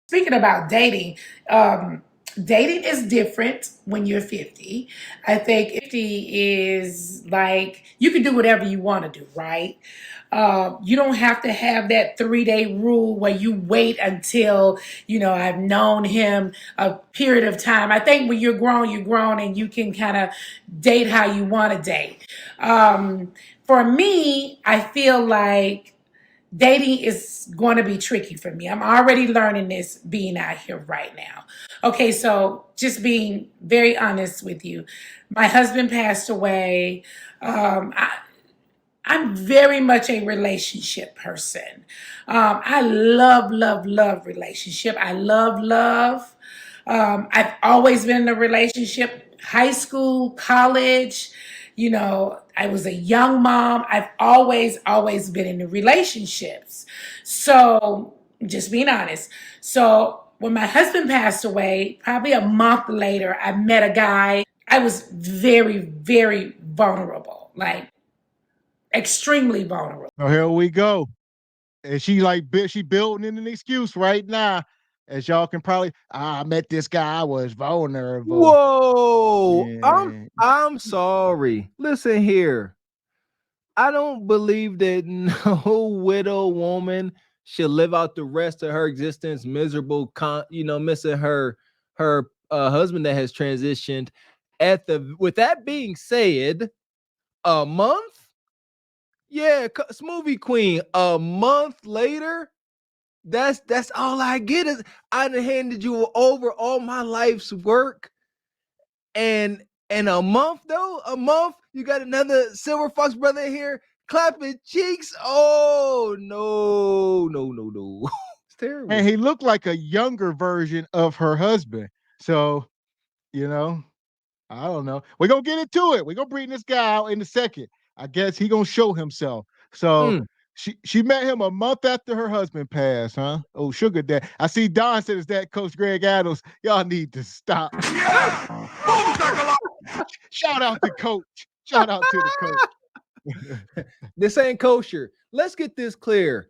Speaking about dating, dating is different when you're 50. I think 50 is like you can do whatever you want to do, right? You don't have to have that 3 day rule where you wait until, I've known him a period of time. I think when you're grown and you can kind of date how you want to date. For me, I feel like dating is going to be tricky for me. I'm already learning this being out here right now. Okay, so just being very honest with you, my husband passed away. Um, I, I'm very much a relationship person. I love, love, love relationship. I love love. I've always been in a relationship, high school, college. I was a young mom. I've always, always been in the relationships. So, just being honest. So, when my husband passed away, probably a month later, I met a guy. I was very, very vulnerable, like extremely vulnerable. Oh, here we go. And she building in an excuse right now. As y'all can probably, I met this guy, I was vulnerable. Whoa, Yeah. I'm sorry. Listen here. I don't believe that no widow woman should live out the rest of her existence miserable, missing her husband that has transitioned. With that being said, a month, yeah, smoothie queen. A month later, that's all I get is I done handed you over all my life's work, and a month, you got another silver fox brother here clapping cheeks. Oh no, no, no, no. It's And terrible. he looked like a younger version of her husband. So, you know, I don't know. We're gonna get into it. We're gonna bring this guy out in a second. I guess he gonna show himself. So Mm. she met him a month after her husband passed, huh? Oh, sugar dad. I see Don said, "Is that Coach Greg Adams?" Y'all need to stop. Shout out to Coach. Shout out to the coach. This ain't kosher. Let's get this clear.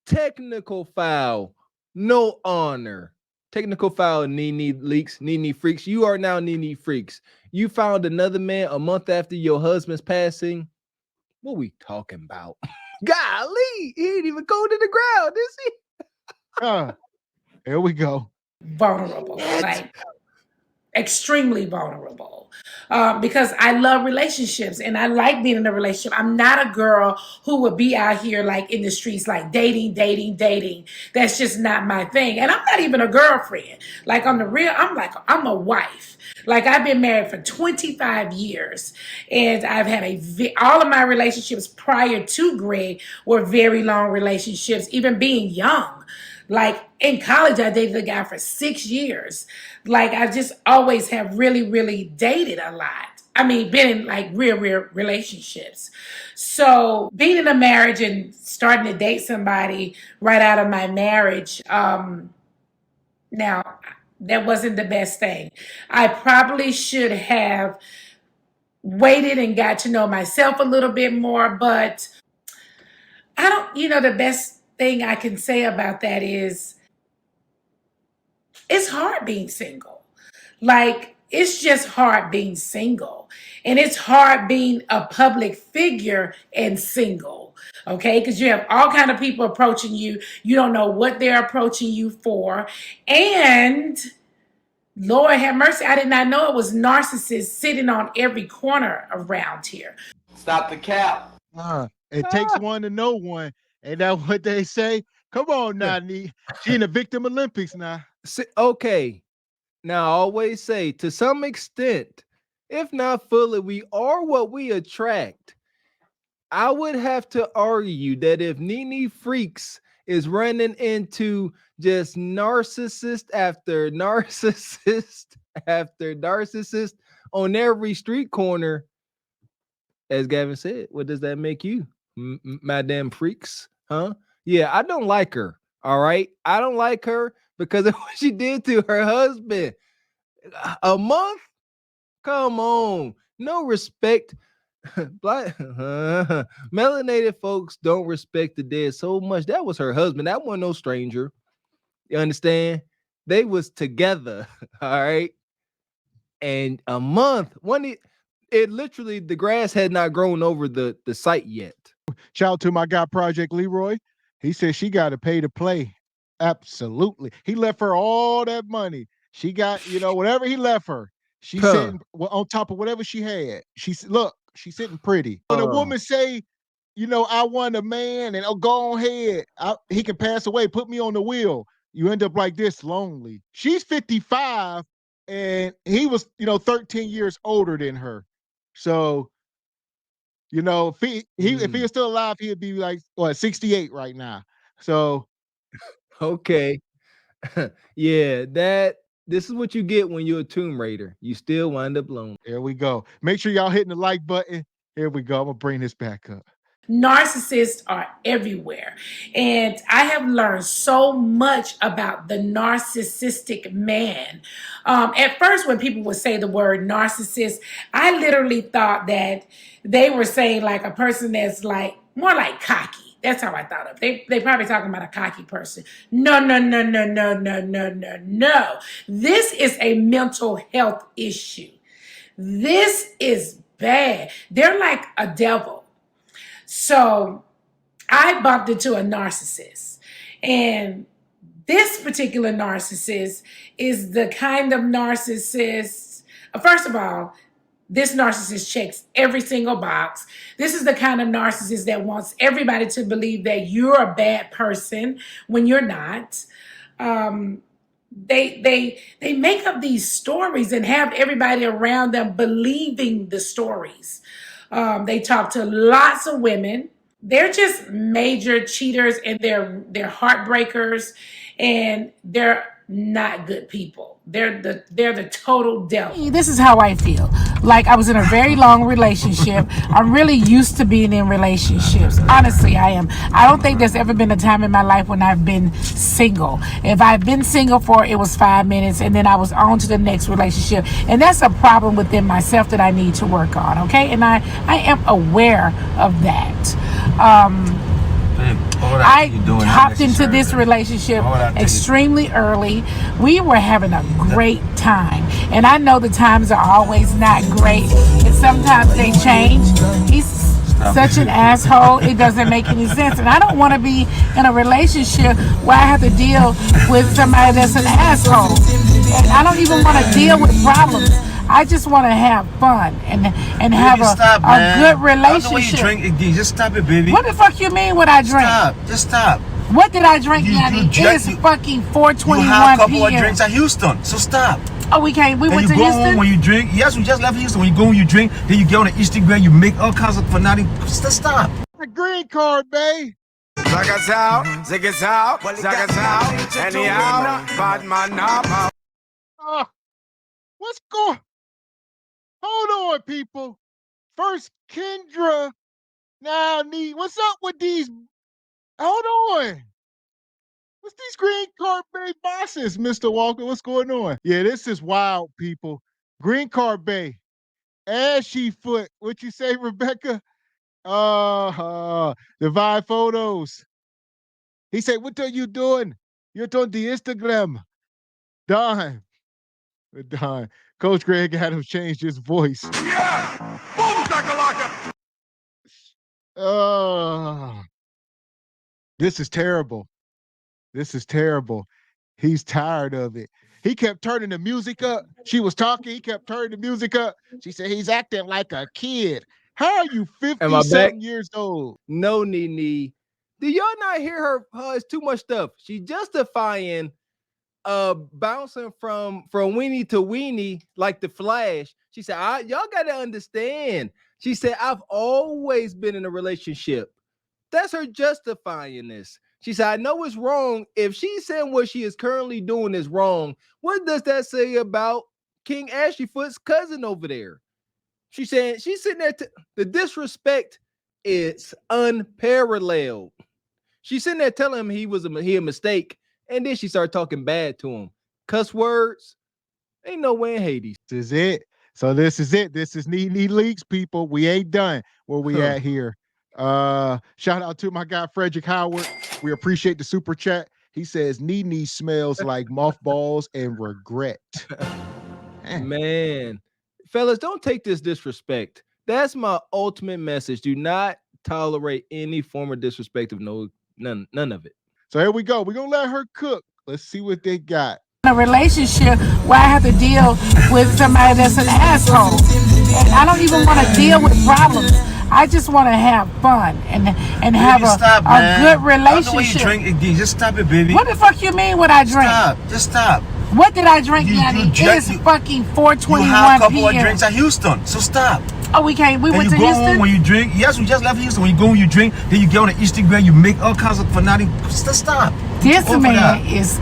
Technical foul, no honor. Technical foul, Nene Leakes, Nene Freaks. You are now Nene Freaks. You found another man a month after your husband's passing. What we talking about? Golly, he ain't even go to the ground, is he? uh, here we go. Vulnerable, Shit. like extremely vulnerable, because I love relationships and I like being in a relationship. I'm not a girl who would be out here like in the streets, like dating, dating, dating. That's just not my thing. And I'm not even a girlfriend. Like on the real, I'm a wife. Like I've been married for 25 years and I've had all of my relationships prior to Greg were very long relationships, even being young. Like in college, I dated a guy for 6 years. Like I just always have really, really dated a lot. I mean, been in like real, real relationships. So being in a marriage and starting to date somebody right out of my marriage, now that wasn't the best thing. I probably should have waited and got to know myself a little bit more, but I don't, the best thing I can say about that is it's hard being single. Like it's just hard being single. And it's hard being a public figure and single. Okay? Because you have all kind of people approaching you. You don't know what they're approaching you for. And Lord have mercy, I did not know it was narcissists sitting on every corner around here. Stop the cap. It takes Ah, one to know one. Ain't that what they say? Come on now, Nee. She in the Victim Olympics now. okay. Now, I always say, to some extent, if not fully, we are what we attract. I would have to argue that if Nene Freaks is running into just narcissist after narcissist after narcissist on every street corner, as Gavin said, what does that make you, madam freaks? Huh? Yeah, I don't like her. All right, I don't like her because of what she did to her husband. A month? Come on, no respect. Black melanated folks don't respect the dead so much. That was her husband. That wasn't no stranger. You understand? They was together, all right, and a month when it literally the grass had not grown over the site yet. Shout out to my guy Project Leroy. He said she got to pay to play. Absolutely. He left her all that money. She got, whatever he left her. She's Huh. sitting on top of whatever she had. Look, she's sitting pretty. When a woman say, I want a man and go ahead, he can pass away, put me on the wheel. You end up like this, lonely. She's 55 and he was, 13 years older than her. So, if he was still alive, he'd be like 68 right now. So Okay. Yeah, this is what you get when you're a Tomb Raider. You still wind up lonely. there we go. Make sure y'all hitting the like button. Here we go. I'm gonna bring this back up. Narcissists are everywhere. And I have learned so much about the narcissistic man. At first, when people would say the word narcissist, I literally thought that they were saying like a person that's like more like cocky. That's how I thought of. They probably talking about a cocky person. No, no, no, no, no, no, no, no, no. This is a mental health issue. This is bad. They're like a devil. So I bumped into a narcissist. And this particular narcissist is the kind of narcissist, first of all, this narcissist checks every single box. This is the kind of narcissist that wants everybody to believe that you're a bad person when you're not. They make up these stories and have everybody around them believing the stories. They talk to lots of women. They're just major cheaters and they're heartbreakers and they're not good people. They're the total devil. This is how I feel. Like I was in a very long relationship. I'm really used to being in relationships. Honestly, I am. I don't think there's ever been a time in my life when I've been single. If I've been single for it was 5 minutes and then I was on to the next relationship. And that's a problem within myself that I need to work on. Okay. And I am aware of that. I hopped into this relationship extremely early. We were having a great time. And I know the times are always not great. And sometimes they change. He's such an asshole. It doesn't make any sense. And I don't want to be in a relationship where I have to deal with somebody that's an asshole. And I don't even want to deal with problems. I just want to have fun and have a good relationship. I know you drink again. Just stop it, baby. What the fuck you mean what I drink? Stop. Just stop. What did I drink, Yanni? It's fucking 4:21 You have a couple p.m. of drinks at Houston, so stop. Oh, we went and you to go Houston? home when you drink. Yes, we just left Houston. When you go home, you drink. Then you get on the Instagram, you make all kinds of fanatic. Just stop. A green card, babe. Zagazow, zagazow, zagazow, anyhow, bad man now. What's going? Hold on, people. First, Kendra. Now, what's up with these? Hold on. What's these green card bay bosses, Mr. Walker? What's going on? Yeah, this is wild, people. Green card bay. Ashy foot. What you say, Rebecca? Divide photos. He said, what are you doing? You're on the Instagram. Don. Coach Greg had him change his voice. Yeah! Boom, shakalaka! This is terrible. This is terrible. He's tired of it. He kept turning the music up. She was talking. He kept turning the music up. She said, he's acting like a kid. How are you 50-something years old? No, Nene. Do y'all not hear her? It's too much stuff. She justifying bouncing from weenie to weenie like the Flash. She said, y'all got to understand. She said, I've always been in a relationship. That's her justifying this. She said, I know it's wrong. If she's saying what she is currently doing is wrong, what does that say about King Ashleyfoot's cousin over there? She's saying, she's sitting there, the disrespect is unparalleled. She's sitting there telling him he a mistake, and then she started talking bad to him. Cuss words, ain't no way in Hades. This is it. So this is it. This is Nene Leakes, people. We ain't done where we at here. Shout out to my guy Frederick Howard. We appreciate the super chat. He says Nene smells like mothballs and regret. Man, fellas, don't take this disrespect. That's my ultimate message. Do not tolerate any form of disrespect of none of it. So here we go. We're gonna let her cook. Let's see what they got. A relationship where I have to deal with somebody that's an asshole. And I don't even want to deal with problems. I just want to have fun and have a good relationship. Drink again. Just stop it, baby. What the fuck you mean what I drink? Stop. Just stop. What did I drink, Yanni? It's fucking 4:21 You have a couple p.m. of drinks at Houston, so stop. Oh, we went to Houston? Home when you drink. Yes, we just left Houston. When you go and you drink, then you get on the Instagram, you make all kinds of fanatic. Stop. This man is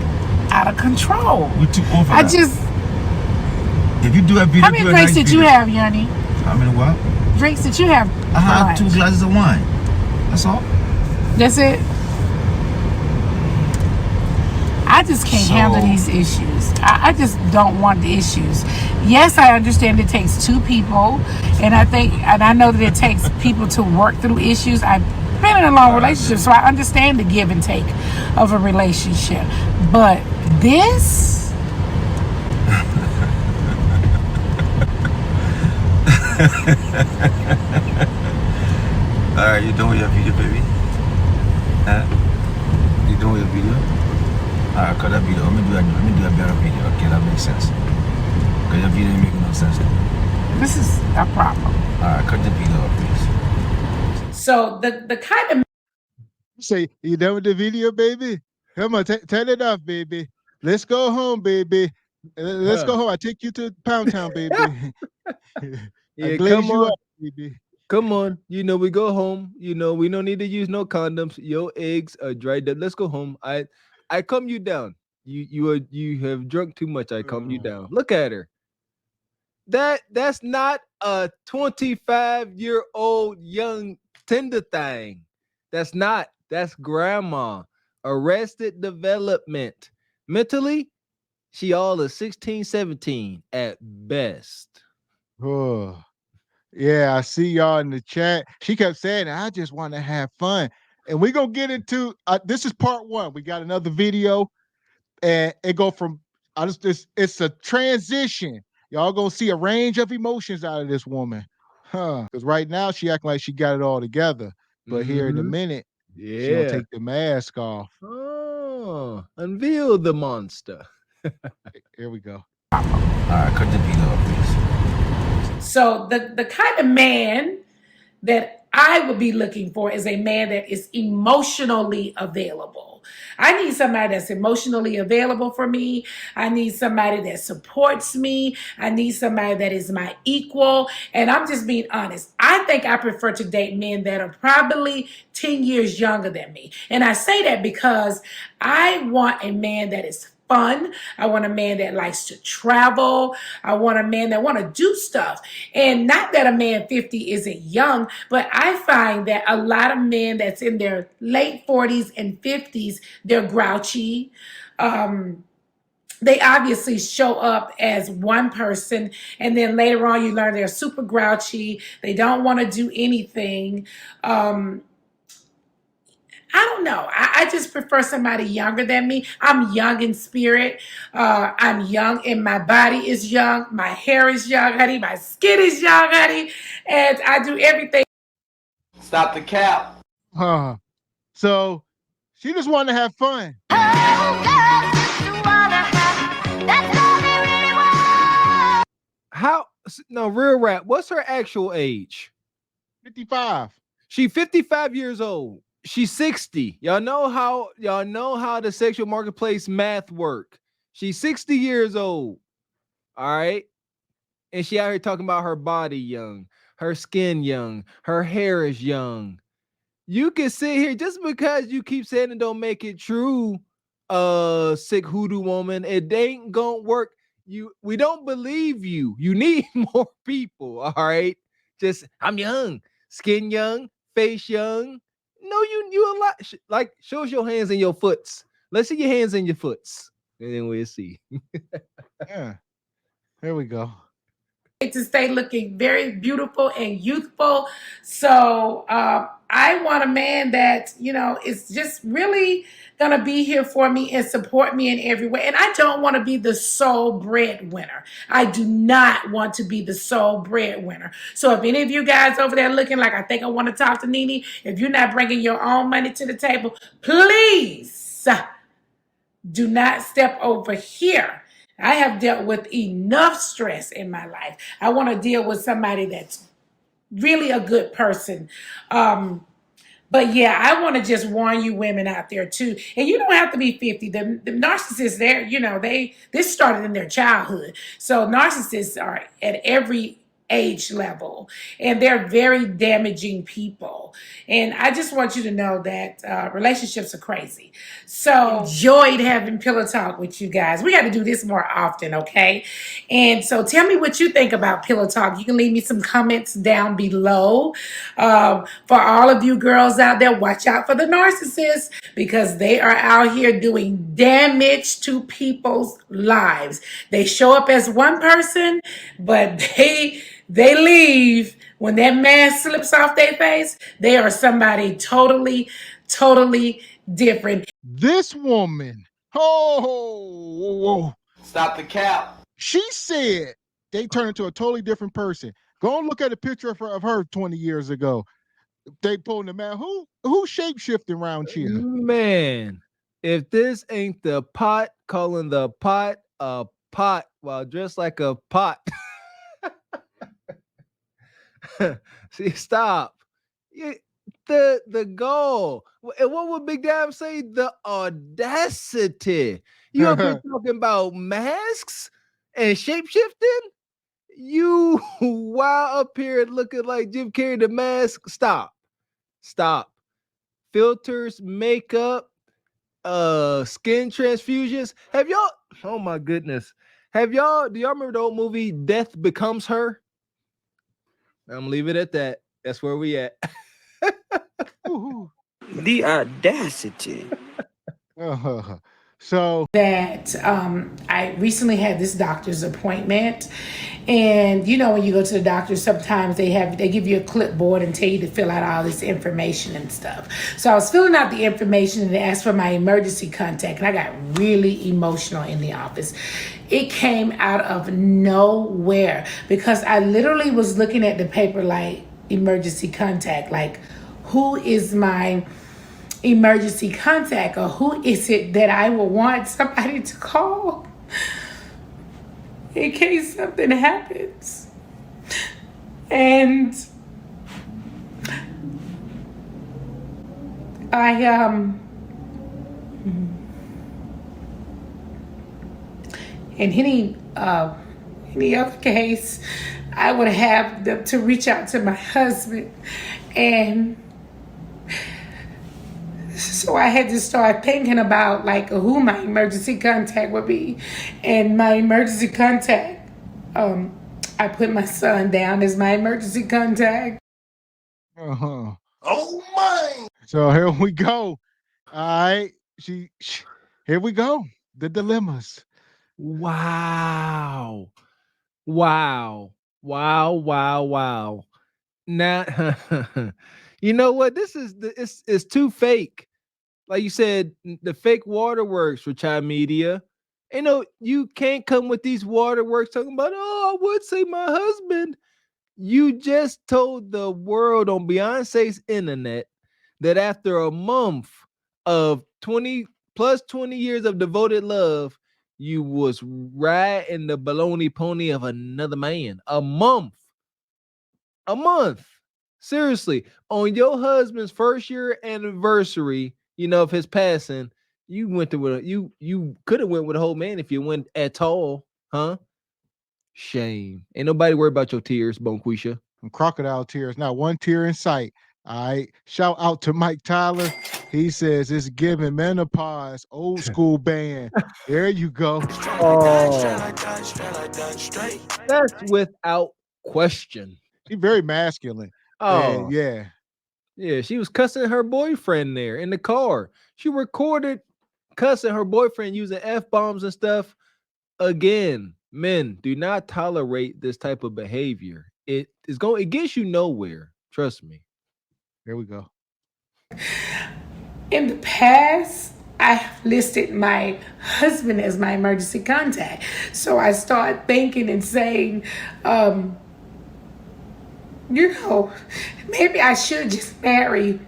out of control. We're too old for that. If you do a video, how many drinks did you have, Yanni? How many what? Drinks that you have? I had 2 glasses of wine. That's all. That's it? I just can't handle these issues. I just don't want the issues. Yes, I understand it takes 2 people, and I know that it takes people to work through issues. I've been in a long relationship, so I understand the give and take of a relationship. But this. Alright, you done with your video, baby? You done with your video? Alright, cut that video. Let me do a better video. Okay, that makes sense. Because your video ain't making no sense. This is a problem. Alright, cut the video off, please. So the kind of Say, you done with the video, baby? Come on, turn it off, baby. Let's go home, baby. Let's go home. I take you to Pound Town, baby. Yeah, come on, up, baby. Come on. You know, we go home. You know, we don't need to use no condoms. Your eggs are dried up. Let's go home. I calm you down. You have drunk too much. I calm you down. Look at her. That's not a 25-year-old young tender thing. That's grandma. Arrested development. Mentally, she all is 16, 17 at best. Oh, yeah, I see y'all in the chat. She kept saying, I just want to have fun. And we're going to get into, this is part 1. We got another video, and it go from, it's a transition. Y'all going to see a range of emotions out of this woman. Because right now, she acting like she got it all together. But here in a minute, she going to take the mask off. Oh, unveil the monster. Here we go. All right, cut the video off, please. So the kind of man that I would be looking for is a man that is emotionally available. I need somebody that's emotionally available for me. I need somebody that supports me. I need somebody that is my equal. And I'm just being honest. I think I prefer to date men that are probably 10 years younger than me. And I say that because I want a man that is fun. I want a man that likes to travel. I want a man that want to do stuff. And not that a man 50 isn't young, but I find that a lot of men that's in their late 40s and 50s, they're grouchy. They obviously show up as one person, and then later on you learn they're super grouchy. They don't want to do anything. I don't know. I just prefer somebody younger than me. I'm young in spirit. I'm young and my body is young. My hair is young, honey. My skin is young, honey. And I do everything. Stop the cap. So she just wanted to have fun. Real rap. What's her actual age? 55. She 55 years old. She's 60. Y'all know how the sexual marketplace math work. She's 60 years old. All right. And she out here talking about her body young, her skin young, her hair is young. You can sit here just because you keep saying it don't make it true, sick hoodoo woman. It ain't gonna work. We don't believe you. You need more people. All right. Just I'm young, skin young, face young. No, you a lot. Like, show us your hands and your foots. Let's see your hands and your foots, and then we'll see. Yeah, here we go. To stay looking very beautiful and youthful. So I want a man that, is just really going to be here for me and support me in every way. And I don't want to be the sole breadwinner. I do not want to be the sole breadwinner. So if any of you guys over there looking like, I think I want to talk to Nene, if you're not bringing your own money to the table, please do not step over here. I have dealt with enough stress in my life. I want to deal with somebody that's really a good person. But yeah, I want to just warn you women out there too. And you don't have to be 50. The narcissists there, this started in their childhood. So narcissists are at every age level, and they're very damaging people. And I just want you to know that relationships are crazy. So enjoyed having pillow talk with you guys. We got to do this more often, okay? And so tell me what you think about pillow talk. You can leave me some comments down below. For all of you girls out there, watch out for the narcissists, because they are out here doing damage to people's lives. They show up as one person, but they leave. When that mask slips off their face, they are somebody totally, totally different. This woman, oh, Stop the cap. she said they turned into a totally different person. Go and look at a picture of her 20 years ago. They pulling the man. Who shape shifting around here? Man, if this ain't the pot calling the pot a pot while dressed like a pot. See, stop. The goal. And what would Big Dam say? The audacity. You up here talking about masks and shape-shifting? You while up here looking like Jim Carrey the mask. Stop. Filters, makeup, skin transfusions. Have y'all, oh my goodness. Do y'all remember the old movie Death Becomes Her? I'm gonna leave it at that. That's where we at. The audacity. So that I recently had this doctor's appointment, and when you go to the doctor, sometimes they give you a clipboard and tell you to fill out all this information and stuff. So I was filling out the information, and they asked for my emergency contact, and I got really emotional in the office. It came out of nowhere, because I literally was looking at the paper like emergency contact, like who is my emergency contact, or who is it that I will want somebody to call in case something happens. And in any other case, I would have them to reach out to my husband. And so I had to start thinking about who my emergency contact would be. And my emergency contact, I put my son down as my emergency contact. Oh my! So here we go. All right, here we go. The dilemmas. Wow. Now, you know what? This is it's too fake. Like you said, the fake waterworks for Chai Media. You can't come with these waterworks talking about, I would say my husband. You just told the world on Beyonce's internet that after a month of 20 years of devoted love, you was riding the baloney pony of another man. A month. Seriously, on your husband's first year anniversary, of his passing, you went to you could have went with a whole man if you went at all, huh? Shame. Ain't nobody worried about your tears, Bonquisha. Crocodile tears, not one tear in sight. All right. Shout out to Mike Tyler. He says it's giving menopause, old school band. There you go. That's without question. He's very masculine. Oh, and yeah. Yeah, she was cussing her boyfriend there in the car. She recorded cussing her boyfriend using F-bombs and stuff. Again, men, do not tolerate this type of behavior. It gets you nowhere. Trust me. There we go. In the past, I have listed my husband as my emergency contact. So I started thinking and saying, maybe I should just marry,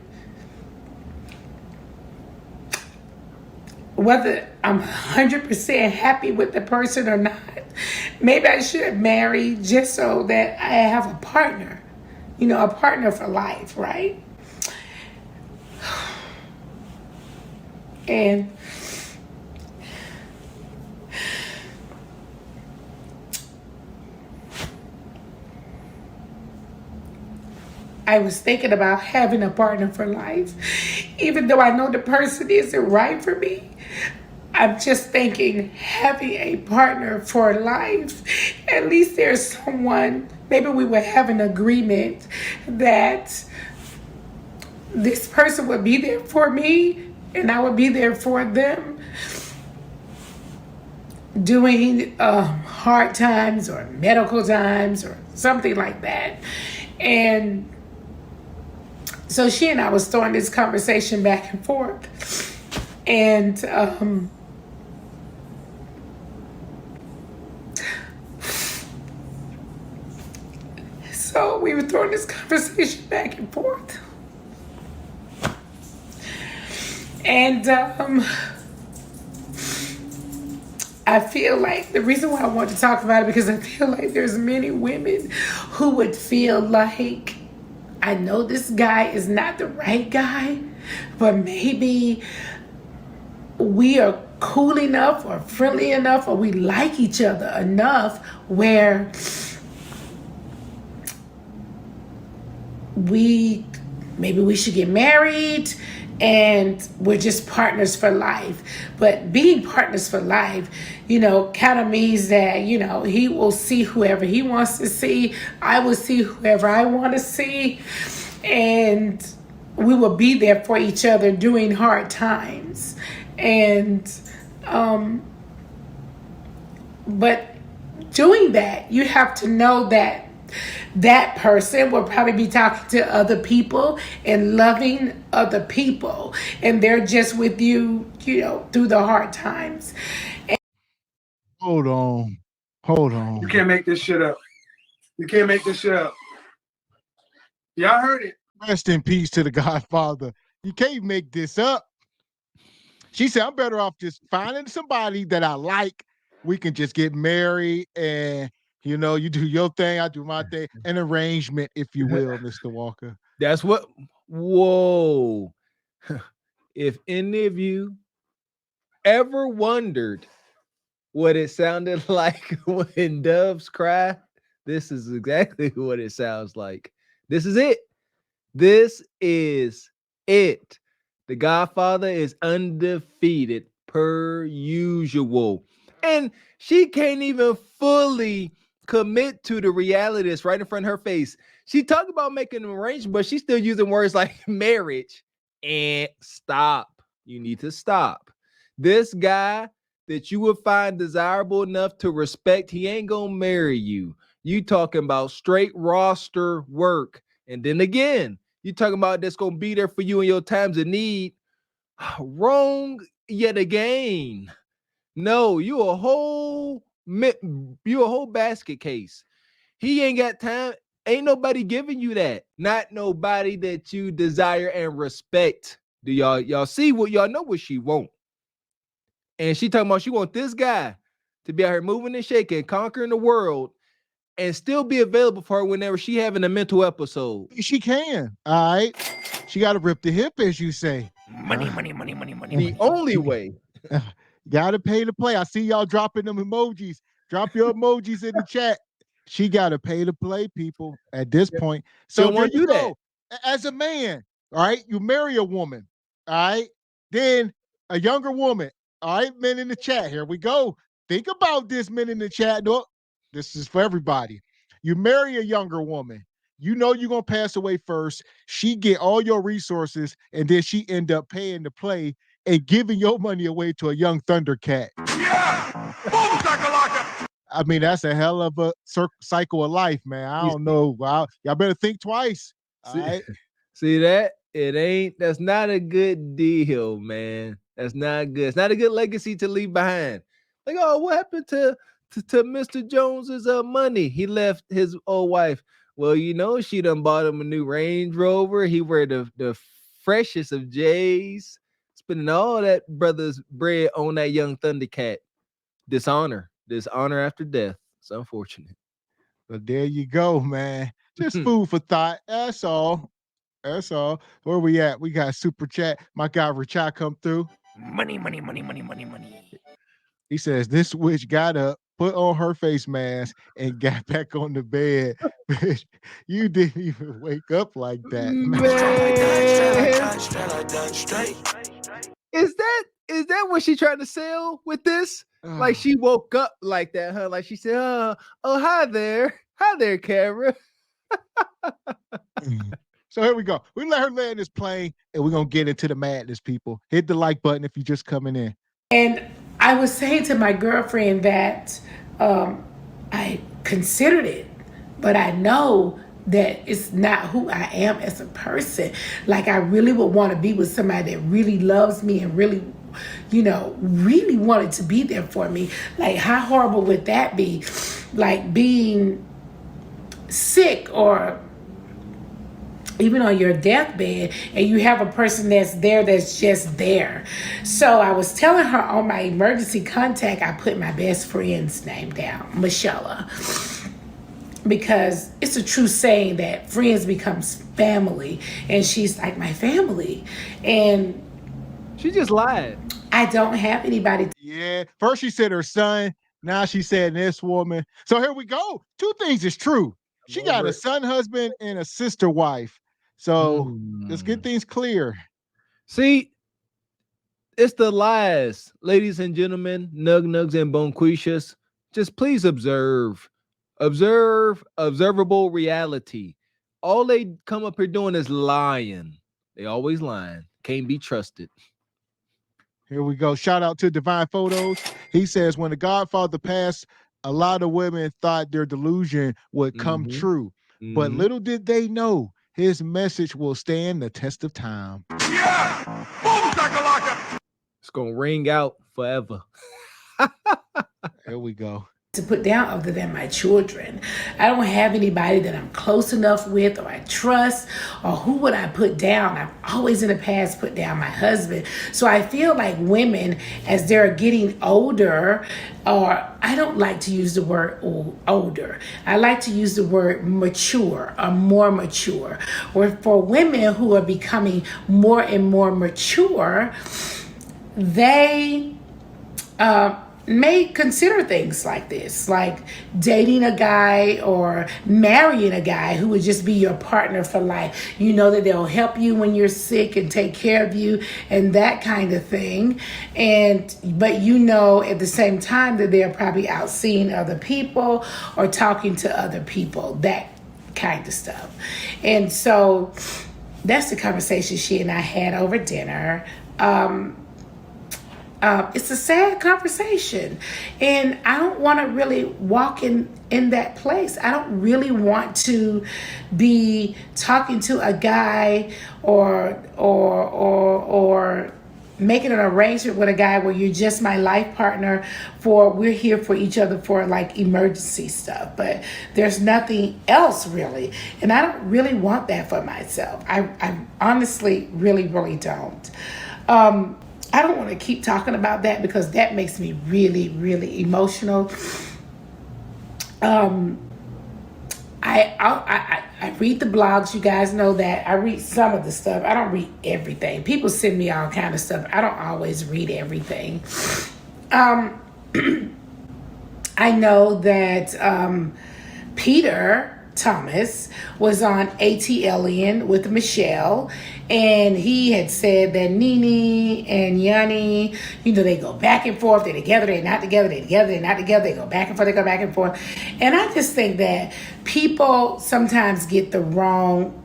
whether I'm 100% happy with the person or not. Maybe I should marry just so that I have a partner, a partner for life, right? And I was thinking about having a partner for life. Even though I know the person isn't right for me, I'm just thinking having a partner for life, at least there's someone, maybe we would have an agreement that this person would be there for me and I would be there for them during hard times or medical times or something like that. And so she and I was throwing this conversation back and forth. And so we were throwing this conversation back and forth. And I feel like the reason why I want to talk about it, because I feel like there's many women who would feel like, I know this guy is not the right guy, but maybe we are cool enough or friendly enough or we like each other enough where maybe we should get married and we're just partners for life. But being partners for life, kind of means that, he will see whoever he wants to see. I will see whoever I want to see. And we will be there for each other during hard times. And, but doing that, you have to know that that person will probably be talking to other people and loving other people. And they're just with you, through the hard times. Hold on. You can't make this shit up. You can't make this shit up. Y'all heard it. Rest in peace to the Godfather. You can't make this up. She said, I'm better off just finding somebody that I like. We can just get married and, you do your thing, I do my thing. An arrangement, if you will, Mr. Walker. That's what, whoa. If any of you ever wondered what it sounded like when doves cry, this is exactly what it sounds like. This is it. This is it. The Godfather is undefeated per usual. And she can't even fully commit to the reality that's right in front of her face. She talked about making an arrangement, but she's still using words like marriage. And stop. You need to stop. This guy that you would find desirable enough to respect, he ain't gonna marry you. You talking about straight roster work. And then again, you talking about that's gonna be there for you in your times of need. Wrong yet again. No, you a whole basket case. He ain't got time. Ain't nobody giving you that. Not nobody that you desire and respect. Do y'all see what y'all know what she want? And she talking about she want this guy to be out here moving and shaking, conquering the world, and still be available for her whenever she having a mental episode. She can. All right. She got to rip the hip, as you say. Money. The only way. Got to pay to play. I see y'all dropping them emojis. Drop your emojis in the chat. She got to pay to play, people, at this point. So there you go. As a man, all right, you marry a woman, all right? Then a younger woman, all right, men in the chat. Here we go. Think about this, men in the chat. No, this is for everybody. You marry a younger woman. You know you're going to pass away first. She get all your resources, and then she end up paying to play and giving your money away to a young Thundercat. Yeah! Boom, shakalaka! I mean, that's a hell of a cycle of life, man. I don't know. Wow. Y'all better think twice. All right. See that? It ain't. That's not a good deal, man. That's not good. It's not a good legacy to leave behind. Like, oh, what happened to Mr. Jones's money? He left his old wife. Well, you know, she done bought him a new Range Rover. He wear the freshest of J's, spending all that brother's bread on that young Thundercat. Dishonor after death. It's unfortunate. But there you go, man. Just food for thought. That's all. That's all. Where we at? We got super chat. My guy Richard come through. Money, money, money, money, money, money. He says this witch got up, put on her face mask, and got back on the bed. Bitch, you didn't even wake up like that, man. Is that what she trying to sell with this? Like she woke up like that, huh? Like she said, oh, hi there, Kara. So here we go. We let her land this plane, and we're gonna get into the madness, people. Hit the like button if you're just coming in. And I was saying to my girlfriend that I considered it, but I know that it's not who I am as a person. Like, I really would want to be with somebody that really loves me and really, really wanted to be there for me. Like, how horrible would that be? Like, being sick or even on your deathbed, and you have a person that's there that's just there. So I was telling her on my emergency contact, I put my best friend's name down, Michelle, because it's a true saying that friends becomes family, and she's like my family. And she just lied. I don't have anybody. Yeah. First she said her son. Now she said this woman. So here we go. Two things is true. She got a son husband and a sister wife. So let's get things clear. See, it's the lies, ladies and gentlemen, nug-nugs and bonquishas. Just please observe observable reality. All they come up here doing is lying. They always lying. Can't be trusted. Here we go. Shout out to Divine Photos. He says, when the Godfather passed, a lot of women thought their delusion would come true. But little did they know, his message will stand the test of time. Yeah! It's going to ring out forever. Here we go. To put down other than my children. I don't have anybody that I'm close enough with or I trust, or who would I put down? I've always in the past put down my husband. So I feel like women, as they're getting older, or I don't like to use the word older. I like to use the word mature or more mature. Or for women who are becoming more and more mature, they may consider things like this, like dating a guy or marrying a guy who would just be your partner for life. You know that they'll help you when you're sick and take care of you and that kind of thing. But at the same time that they're probably out seeing other people or talking to other people, that kind of stuff. And so that's the conversation she and I had over dinner. It's a sad conversation, and I don't want to really walk in that place. I don't really want to be talking to a guy or making an arrangement with a guy where you're just my life partner we're here for each other for like emergency stuff, but there's nothing else really. And I don't really want that for myself. I honestly really, really don't. I don't want to keep talking about that because that makes me really, really emotional. I read the blogs. You guys know that. I read some of the stuff. I don't read everything. People send me all kind of stuff. I don't always read everything. I know that Peter Thomas was on ATLian with Michelle, and he had said that Nene and Yanni, they go back and forth, they're together, they're not together, they're together, they're not together, they go back and forth, they go back and forth. And I just think that people sometimes get the wrong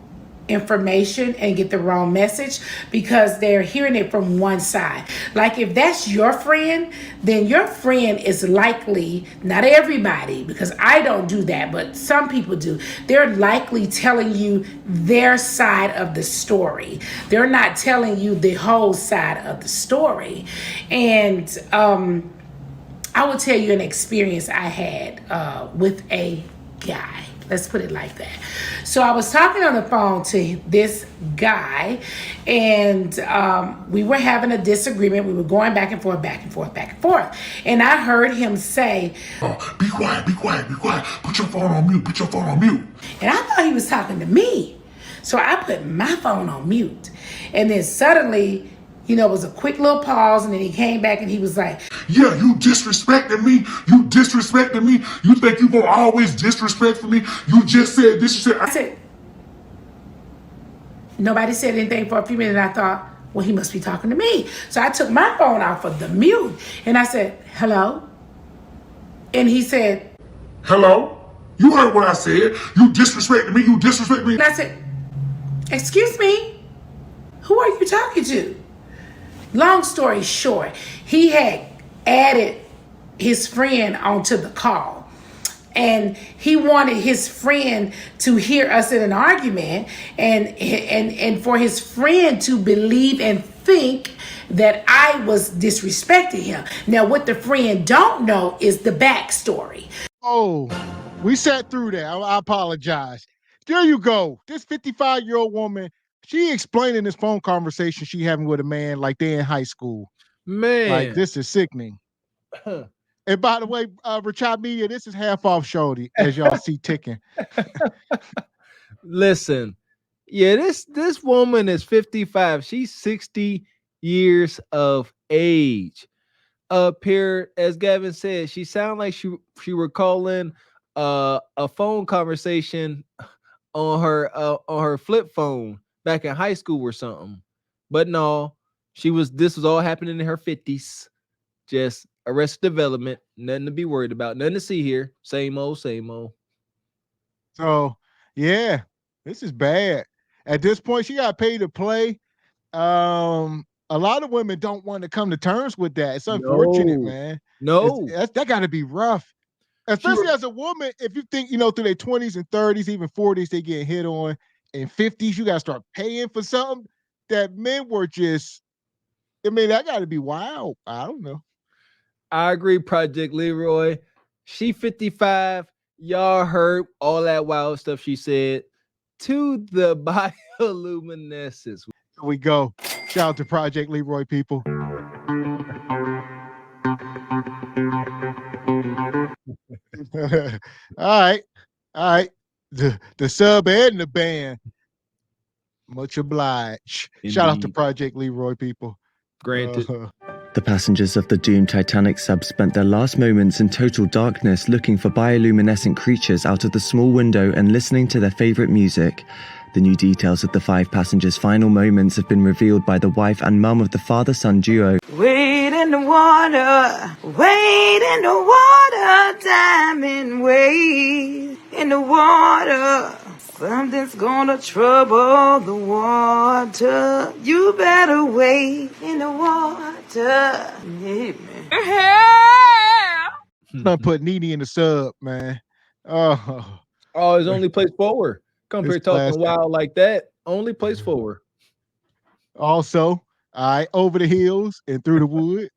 information and get the wrong message because they're hearing it from one side. Like if that's your friend, then your friend is likely, not everybody, because I don't do that, but some people do. They're likely telling you their side of the story. They're not telling you the whole side of the story. And I will tell you an experience I had with a guy. Let's put it like that. So I was talking on the phone to this guy, and we were having a disagreement. We were going back and forth, back and forth, back and forth. And I heard him say, be quiet, be quiet, be quiet. Put your phone on mute, put your phone on mute. And I thought he was talking to me. So I put my phone on mute. And then suddenly, it was a quick little pause, and then he came back and he was like, yeah, you disrespecting me. You disrespecting me. You think you gonna always disrespect me? You just said disrespect. I said, nobody said anything for a few minutes. And I thought, well, he must be talking to me. So I took my phone off of the mute and I said, hello? And he said, hello? You heard what I said. You disrespecting me. You disrespect me. And I said, excuse me, who are you talking to? Long story short, he had added his friend onto the call. And he wanted his friend to hear us in an argument and for his friend to believe and think that I was disrespecting him. Now, what the friend don't know is the backstory. Oh, we sat through that. I apologize. There you go. This 55-year-old woman, she explaining this phone conversation she having with a man like they in high school. Man. Like, this is sickening. And by the way, Rachad Media, this is half off Shorty, as y'all see ticking. Listen, yeah, this woman is 55. She's 60 years of age. Up here, as Gavin said, she sounded like she recalling a phone conversation on her flip phone back in high school or something. But no, this was all happening in her 50s. Just Arrested Development, nothing to be worried about, nothing to see here. Same old, same old. So yeah, this is bad. At this point, she got paid to play. A lot of women don't want to come to terms with that. It's unfortunate, man. No, that got to be rough. Especially as a woman, if you think, through their 20s and 30s, even 40s, they get hit on. In 50s, you got to start paying for something that men were just, that got to be wild. I don't know. I agree, Project Leroy. She 55. Y'all heard all that wild stuff she said. To the bioluminescence. Here we go. Shout out to Project Leroy, people. All right. The sub and the band. Much obliged. Indeed. Shout out to Project Leroy, people. Granted. The passengers of the doomed Titanic sub spent their last moments in total darkness looking for bioluminescent creatures out of the small window and listening to their favorite music. The new details of the 5 passengers' final moments have been revealed by the wife and mum of the father-son duo. Wade in the water, diamond, wade in the water. Something's gonna trouble the water. You better wade in the water. Yeah, man. I put Nene in the sub, man. Oh, it's only place forward. Come here talking wild like that. Only place forward. Also, all right, over the hills and through the woods.